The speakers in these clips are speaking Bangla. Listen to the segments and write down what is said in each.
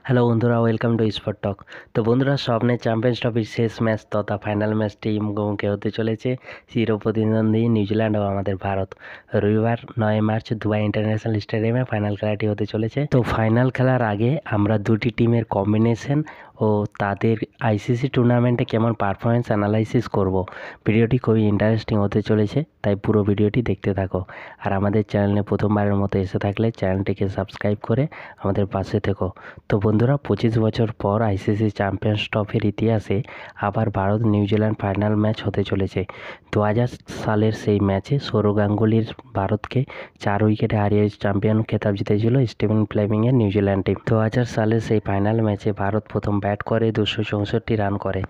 হ্যালো বন্ধুরা, ওয়েলকাম টু স্পট টক। তো বন্ধুরা, স্বপ্নের চ্যাম্পিয়ন্স ট্রফির শেষ ম্যাচ তথা ফাইনাল ম্যাচটি মুখোমুখি হতে চলেছে চির প্রতিদ্বন্দ্বী নিউজিল্যান্ড ও আমাদের ভারত। রবিবার 9 মার্চ দুবাই ইন্টারন্যাশনাল স্টেডিয়ামে ফাইনাল খেলাটি হতে চলেছে। তো ফাইনাল খেলার আগে আমরা দুটি টিমের কম্বিনেশন ও তাদের আইসিসি টুর্নামেন্টে কেমন পারফরমেন্স অ্যানালাইসিস করব। ভিডিওটি খুবই ইন্টারেস্টিং হতে চলেছে, তাই পুরো ভিডিওটি দেখতে থাকো। আর আমাদের চ্যানেলে প্রথমবারের মতো এসে থাকলে চ্যানেলটিকে সাবস্ক্রাইব করে আমাদের পাশে থেকো। তো বন্ধুরা, 25 বছর পর আইসিসি চ্যাম্পিয়ন্স ট্রফির ইতিহাসে আবার ভারত নিউজিল্যান্ড ফাইনাল ম্যাচ হতে চলেছে। 2000 সালের সেই ম্যাচে সৌরভ গাঙ্গুলির ভারতকে 4 উইকেটে হারিয়ে চ্যাম্পিয়ন খেতাব জিতেছিল স্টিভেন ফ্লেমিংয়ের নিউজিল্যান্ড টিম। 2000 সালের সেই ফাইনাল ম্যাচে ভারত প্রথম ব্যাট করে 264 রান করে।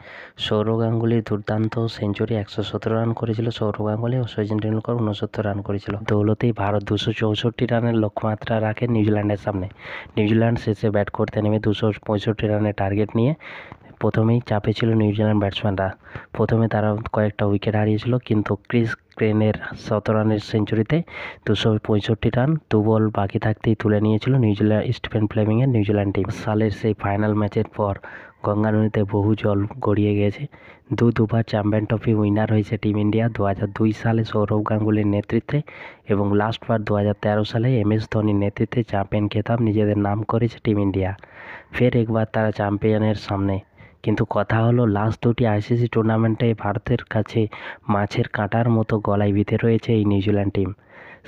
সৌরভ গাঙ্গুলির দুর্দান্ত সেঞ্চুরি, 117 রান করেছিল সৌরভ গাঙ্গুলি ও সচিন টেন্ডুলকর 69 রান করেছিল। দৌলতেই ভারত 264 রানের লক্ষ্যমাত্রা রাখে নিউজিল্যান্ডের সামনে। নিউজিল্যান্ড শেষে ব্যাট করতে নেমে 265 রানের টার্গেট নিয়ে প্রথমেই চাপে ছিল নিউজিল্যান্ড ব্যাটসম্যানরা। প্রথমে তারা কয়েকটা উইকেট হারিয়েছিল, কিন্তু ক্রিস ক্রেনের 100 রানের সেঞ্চুরিতে 265 রান 2 বল বাকি থাকতেই তুলে নিয়েছিল নিউজিল্যান্ড স্টিভেন ফ্লেমিংয়ের নিউজিল্যান্ড টিম। সালের সেই ফাইনাল ম্যাচের পর গঙ্গা নদীতে বহু জল গড়িয়ে গেছে। দুবার চ্যাম্পিয়ন ট্রফি উইনার হয়েছে টিম ইন্ডিয়া 2002 সালে সৌরভ গাঙ্গুলির নেতৃত্বে, এবং লাস্টবার 2013 সালে MS ধোনির নেতৃত্বে চ্যাম্পিয়ন খেতাব নিজেদের নাম করেছে টিম ইন্ডিয়া। ফের একবার তারা চ্যাম্পিয়নের সামনে। কিন্তু কথা হলো, লাস্ট দুটি আইসিসি টুর্নামেন্টে ভারতের কাছে মাছের কাঁটার মতো গলায় বিঁধে রয়েছে এই নিউজিল্যান্ড টিম।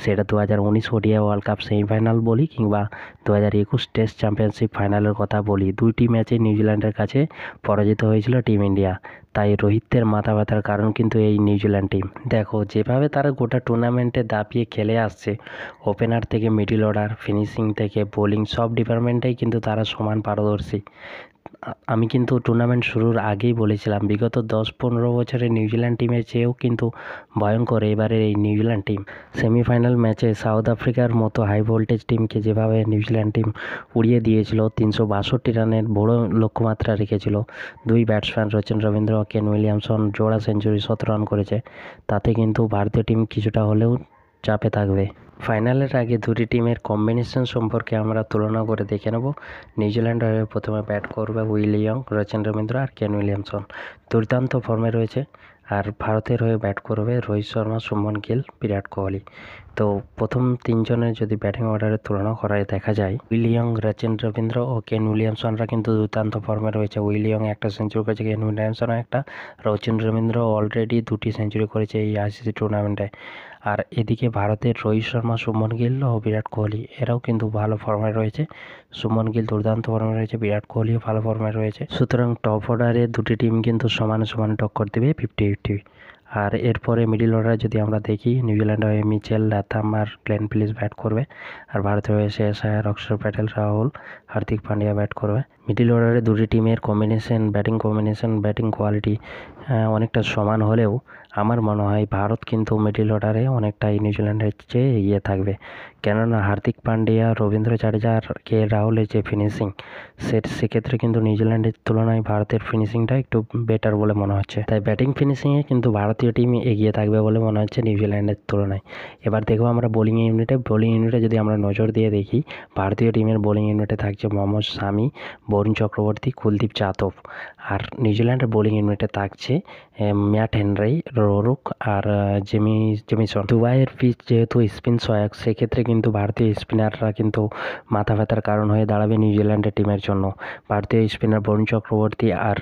সেটা 2019 ওডিআই ওয়ার্ল্ড কাপ সেমিফাইনাল বলি কিংবা 2021 টেস্ট চ্যাম্পিয়নশিপ ফাইনালের কথা বলি, দুইটি ম্যাচে নিউজিল্যান্ডের কাছে পরাজিত হয়েছিল টিম ইন্ডিয়া। তাই রোহিতের মাথা ব্যথার কারণ কিন্তু এই নিউজিল্যান্ড টিম। দেখো, যেভাবে তারা গোটা টুর্নামেন্টে দাপিয়ে খেলে আসছে, ওপেনার থেকে মিডল অর্ডার, ফিনিশিং থেকে বোলিং, সব ডিপার্টমেন্টেই কিন্তু তারা সমান পারদর্শী। আমি কিন্তু টুর্নামেন্ট শুরুর আগেই বলেছিলাম, বিগত 10-15 বছরের নিউজিল্যান্ড টিমের চেয়েও কিন্তু ভয়ঙ্কর এবারের এই নিউজিল্যান্ড টিম। সেমিফাইনাল ম্যাচে সাউথ আফ্রিকার মতো হাই ভোল্টেজ টিমকে যেভাবে নিউজিল্যান্ড টিম উড়িয়ে দিয়েছিল, 362 রানের বড় লক্ষ্যমাত্রা রেখেছিল। দুই ব্যাটসম্যান সচিন রবীন্দ্র ও কেন উইলিয়ামসন জোড়া সেঞ্চুরি 17 রান করেছে। তাতে কিন্তু ভারতীয় টিম কিছুটা হলেও চাপে থাকবে। ফাইনালের আগে দুটি টিমের কম্বিনেশন সম্পর্কে আমরা তুলনা করে দেখে নেব। নিউজিল্যান্ড হয়ে প্রথমে ব্যাট করবে উইল ইয়ং, সচিন রবীন্দ্র আর কেন উইলিয়ামসন, দুর্দান্ত ফর্মে রয়েছে। আর ভারতের হয়ে ব্যাট করবে রোহিত শর্মা, শুভমান গিল, বিরাট কোহলি। তো প্রথম তিনজনের যদি ব্যাটিং অর্ডারের তুলনা করায় দেখা যায়, উইল ইয়ং, সচিন রবীন্দ্র ও কেন উইলিয়ামসনরা কিন্তু দুর্দান্ত ফর্মে রয়েছে। উইল ইয়ং একটা সেঞ্চুরি করেছে, কেন উইলিয়ামসন একটা, সচিন রবীন্দ্র অলরেডি 2টি সেঞ্চুরি করেছে এই আইসিসি টুর্নামেন্টে। আর এদিকে ভারতের রোহিত শর্মা, শুভমান গিল ও বিরাট কোহলি এরাও কিন্তু ভালো ফর্মে রয়েছে। শুভমান গিল দুর্দান্ত ফর্মে রয়েছে, বিরাট কোহলিও ভালো ফর্মে রয়েছে। সুতরাং টপ অর্ডারে দুটি টিম কিন্তু সমানে সমানে টক্কর দেবে 50-50। আর এরপরে মিডিল অর্ডারে যদি আমরা দেখি, নিউজিল্যান্ড হয়ে মিচেল, লাথাম আর গ্লেন ফিলিপস ব্যাট করবে। আর ভারতের হয়ে শেষ আয়ার, অক্ষর প্যাটেল, রাহুল, হার্দিক পান্ডিয়া ব্যাট করবে। মিডিল অর্ডারে দুটি টিমের ব্যাটিং কোয়ালিটি অনেকটা সমান হলেও আমার মনে হয় ভারত কিন্তু মিডল অর্ডারে অনেকটাই নিউজিল্যান্ডের চেয়ে এগিয়ে থাকবে। কেননা হার্দিক পান্ডিয়া, রবীন্দ্র জাডেজা আর কে রাহুলের যে ফিনিশিং, সেক্ষেত্রে কিন্তু নিউজিল্যান্ডের তুলনায় ভারতের ফিনিশিংটা একটু বেটার বলে মনে হচ্ছে। তাই ব্যাটিং ফিনিশিংয়ে কিন্তু ভারতীয় টিম এগিয়ে থাকবে বলে মনে হচ্ছে নিউজিল্যান্ডের তুলনায়। এবার দেখব আমরা বোলিং ইউনিটে যদি আমরা নজর দিয়ে দেখি, ভারতীয় টিমের বোলিং ইউনিটে থাকছে মোহাম্মদ শামি, বরুণ চক্রবর্তী, কুলদীপ যাদব। আর নিউজিল্যান্ডের বোলিং ইউনিটে থাকছে ম্যাট হেনরি, রোরুক আর জেমিসন। দুবাইয়ের পিচ যেহেতু স্পিন সহায়ক, সেক্ষেত্রে কিন্তু ভারতীয় স্পিনাররা কিন্তু মাথা ব্যথার কারণ হয়ে দাঁড়াবে নিউজিল্যান্ডের টিমের জন্য। ভারতীয় স্পিনার বরুণ চক্রবর্তী আর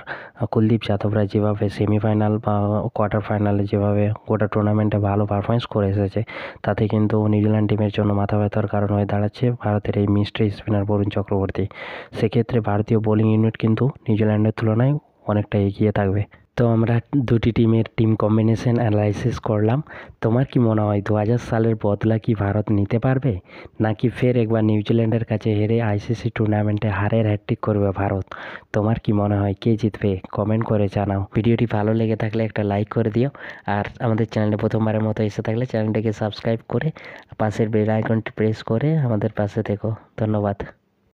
কুলদীপ যাদবরা যেভাবে সেমিফাইনাল বা কোয়ার্টার ফাইনালে যেভাবে গোটা টুর্নামেন্টে ভালো পারফরমেন্স করে এসেছে, তাতে কিন্তু নিউজিল্যান্ড টিমের জন্য মাথা ব্যথার কারণ হয়ে দাঁড়াচ্ছে ভারতের এই মিস্ট্রি স্পিনার বরুণ চক্রবর্তী। সেক্ষেত্রে ভারতীয় বোলিং ইউনিট কিন্তু নিউজিল্যান্ডের তুলনায় অনেকটা এগিয়ে থাকবে। তো আমরা দুটি টিমের টিম কম্বিনেশন অ্যানালাইসিস করলাম। তোমার কি মনে হয় 2000 সালের বদলা কি ভারত নিতে পারবে, নাকি ফের একবার নিউজিল্যান্ডের কাছে হেরে আইসিসি টুর্নামেন্টে হারের হ্যাট্রিক করবে ভারত? তোমার কি মনে হয় কে জিতবে? কমেন্ট করে জানাও। ভিডিওটি ভালো লেগে থাকলে একটা লাইক করে দিও। আর আমাদের চ্যানেলে প্রথমবারের মতো এসে থাকলে চ্যানেলটিকে সাবস্ক্রাইব করে পাশের বেল আইকনটি প্রেস করে আমাদের পাশে থেকো। ধন্যবাদ।